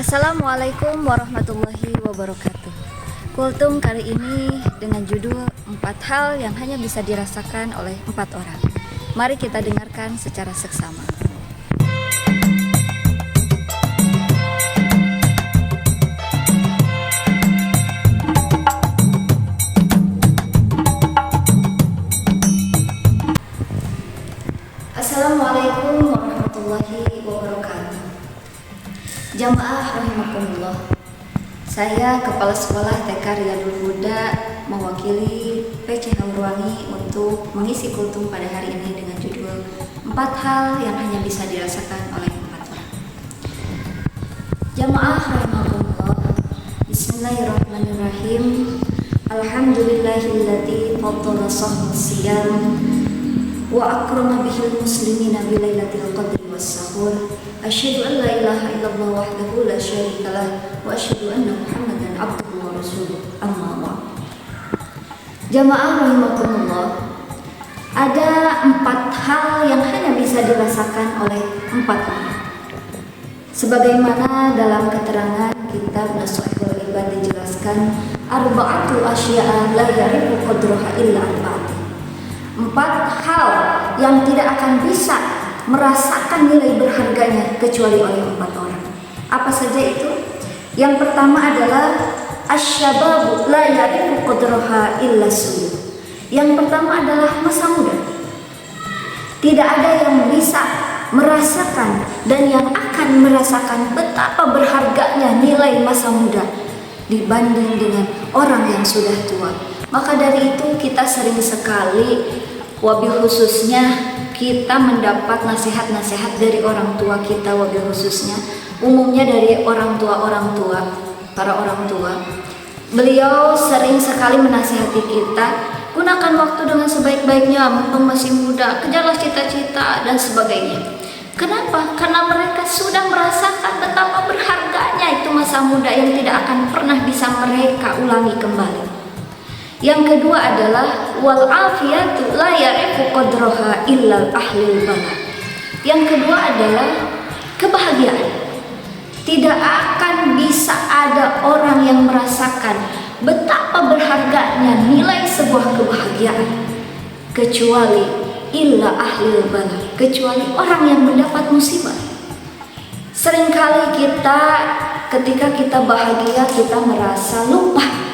Assalamualaikum warahmatullahi wabarakatuh. Kultum kali ini dengan judul 4 hal yang hanya bisa dirasakan oleh 4 orang. Mari kita dengarkan secara seksama. Assalamualaikum warahmatullahi wabarakatuh. Jamaah rahimakumullah. Saya Kepala Sekolah TK Riyadul Huda mewakili PC Haurwangi untuk mengisi kultum pada hari ini dengan judul 4 hal yang hanya bisa dirasakan oleh 4 orang. Jamaah rahimakumullah. Bismillahirrahmanirrahim. Alhamdulillahilladzi faddala shahra siyam wa akrama bihil muslimina bi lailatul qadri was sahur. Asyhadu an la ilaha illallah wahdahu la syarikalah wa asyhadu anna Muhammadan abduhu wa rasuluh. Amma ba'd. Jamaah rahimakumullah, ada 4 hal yang hanya bisa dirasakan oleh 4 orang. Sebagaimana dalam keterangan kitab Nashihul Ibad dijelaskan, arba'atu asya'a la ya'rifu qadraha illa arba'atu. 4 hal yang tidak akan bisa merasakan nilai berharganya kecuali oleh 4 orang. Apa saja itu? Yang pertama adalah asyababu la ya'rifu qadraha illa suyub. Yang pertama adalah masa muda. Tidak ada yang bisa merasakan dan yang akan merasakan betapa berharganya nilai masa muda dibanding dengan orang yang sudah tua. Maka dari itu kita sering sekali, wabil khususnya kita mendapat nasihat-nasihat dari orang tua kita, wabil khususnya umumnya dari orang tua, para orang tua. Beliau sering sekali menasihati kita, gunakan waktu dengan sebaik-baiknya, mumpung masih muda, kejarlah cita-cita dan sebagainya. Kenapa? Karena mereka sudah merasakan betapa berharganya itu masa muda yang tidak akan pernah bisa mereka ulangi kembali. Yang kedua adalah wal afiyatu la ya'rifu qadraha illa ahlul bala. Yang kedua adalah kebahagiaan. Tidak akan bisa ada orang yang merasakan betapa berharganya nilai sebuah kebahagiaan kecuali illa ahlul bala, kecuali orang yang mendapat musibah. Seringkali kita ketika kita bahagia kita merasa lupa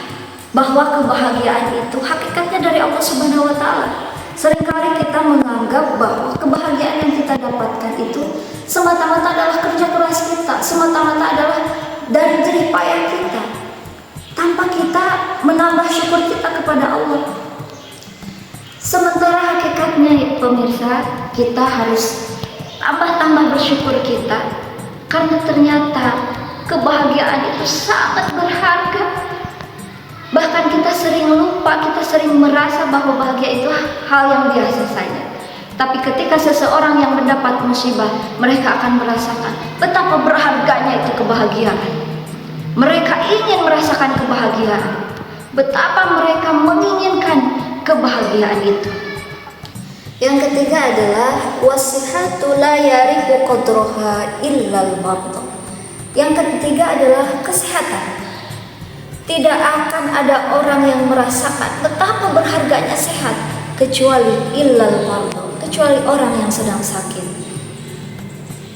bahwa kebahagiaan itu hakikatnya dari Allah Subhanahu wa taala. Seringkali kita menganggap bahwa kebahagiaan yang kita dapatkan itu semata-mata adalah kerja keras kita, semata-mata adalah dari jerih payah kita, tanpa kita menambah syukur kita kepada Allah. Sementara hakikatnya pemirsa, kita harus tambah-tambah bersyukur kita, karena ternyata kebahagiaan itu sangat berharga. Bahkan kita sering lupa, kita sering merasa bahwa bahagia itu hal yang biasa saja. Tapi ketika seseorang yang mendapat musibah, mereka akan merasakan betapa berharganya itu kebahagiaan. Mereka ingin merasakan kebahagiaan. Betapa mereka menginginkan kebahagiaan itu. Yang ketiga adalah wasihatu la ya'rifu qadraha illal marad. Yang ketiga adalah kesehatan. Tidak akan ada orang yang merasakan betapa berharganya sehat kecuali illal marad, kecuali orang yang sedang sakit.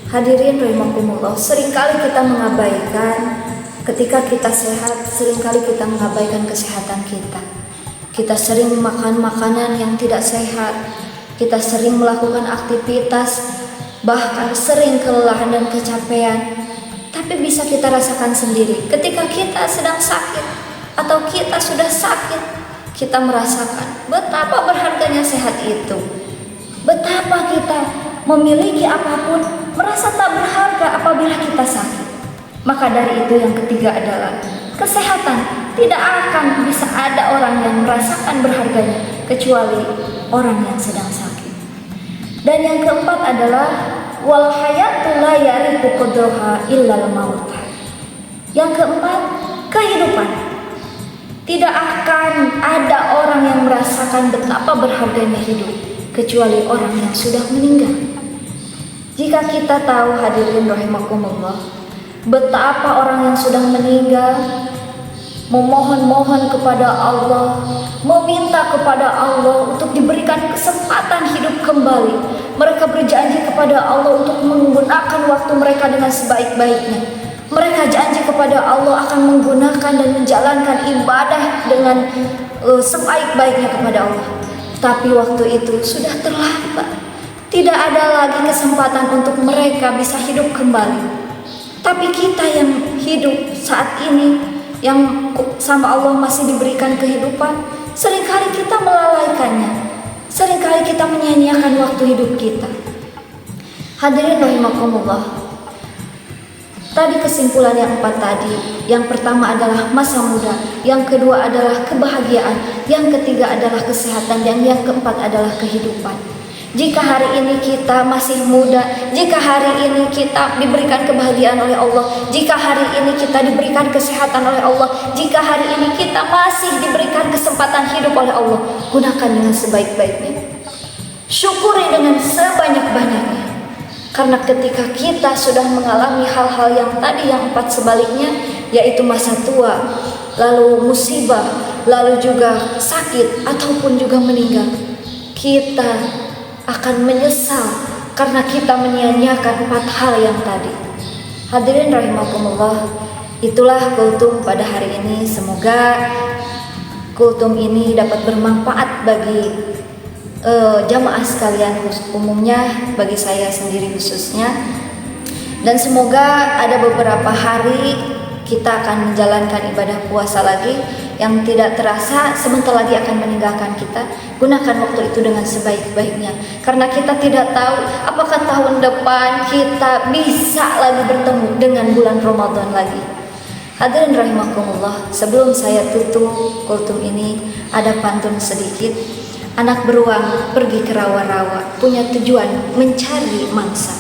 Hadirin rahimakumullah, seringkali kita mengabaikan ketika kita sehat, seringkali kita mengabaikan kesehatan kita. Kita sering makan makanan yang tidak sehat, kita sering melakukan aktivitas, bahkan sering kelelahan dan kecapean. Tapi bisa kita rasakan sendiri ketika kita sedang sakit atau kita sudah sakit, kita merasakan betapa berharganya sehat itu. Betapa kita memiliki apapun merasa tak berharga apabila kita sakit. Maka dari itu yang ketiga adalah kesehatan. Tidak akan bisa ada orang yang merasakan berharganya kecuali orang yang sedang sakit. Dan yang keempat adalah wal hayatu la ya'rifu qadraha illal maut. Yang keempat, kehidupan. Tidak akan ada orang yang merasakan betapa berharganya hidup kecuali orang yang sudah meninggal. Jika kita tahu hadirin rahimakumullah Betapa orang yang sudah meninggal memohon-mohon kepada Allah, meminta kepada Allah untuk diberikan kesempatan hidup kembali. Mereka berjanji kepada Allah untuk menggunakan waktu mereka dengan sebaik-baiknya. Mereka janji kepada Allah akan menggunakan dan menjalankan ibadah dengan sebaik-baiknya kepada Allah. Tapi waktu itu sudah terlambat. Tidak ada lagi kesempatan untuk mereka bisa hidup kembali. Tapi kita yang hidup saat ini, yang sama Allah masih diberikan kehidupan, seringkali kita melalaikannya. Seringkali kita menyia-nyiakan waktu hidup kita. Hadirin rahimakumullah. Tadi kesimpulan yang 4 tadi, yang pertama adalah masa muda, yang kedua adalah kebahagiaan, yang ketiga adalah kesehatan, dan yang keempat adalah kehidupan. Jika hari ini kita masih muda, jika hari ini kita diberikan kebahagiaan oleh Allah, jika hari ini kita diberikan kesehatan oleh Allah, jika hari ini kita masih diberikan kesempatan hidup oleh Allah, gunakan dengan sebaik-baiknya. Syukuri dengan sebanyak-banyaknya. Karena ketika kita sudah mengalami hal-hal yang tadi, yang 4 sebaliknya, yaitu masa tua, lalu musibah, lalu juga sakit, ataupun juga meninggal, kita akan menyesal karena kita menyia-nyiakan 4 hal yang tadi. Hadirin rahimakumullah, itulah kultum pada hari ini. Semoga kultum ini dapat bermanfaat bagi jamaah sekalian umumnya, bagi saya sendiri khususnya. Dan semoga ada beberapa hari kita akan menjalankan ibadah puasa lagi yang tidak terasa sebentar lagi akan meninggalkan kita. Gunakan waktu itu dengan sebaik-baiknya, karena kita tidak tahu apakah tahun depan kita bisa lagi bertemu dengan bulan Ramadan lagi. Hadirin rahimakumullah, sebelum saya tutup kultum ini, ada pantun sedikit. Anak beruang pergi ke rawa-rawa, punya tujuan mencari mangsa.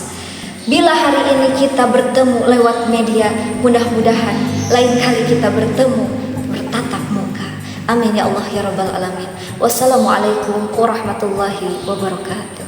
Bila hari ini kita bertemu lewat media, mudah-mudahan lain kali kita bertemu bertatap muka. Amin ya Allah ya Rabbal Alamin. Wassalamualaikum warahmatullahi wabarakatuh.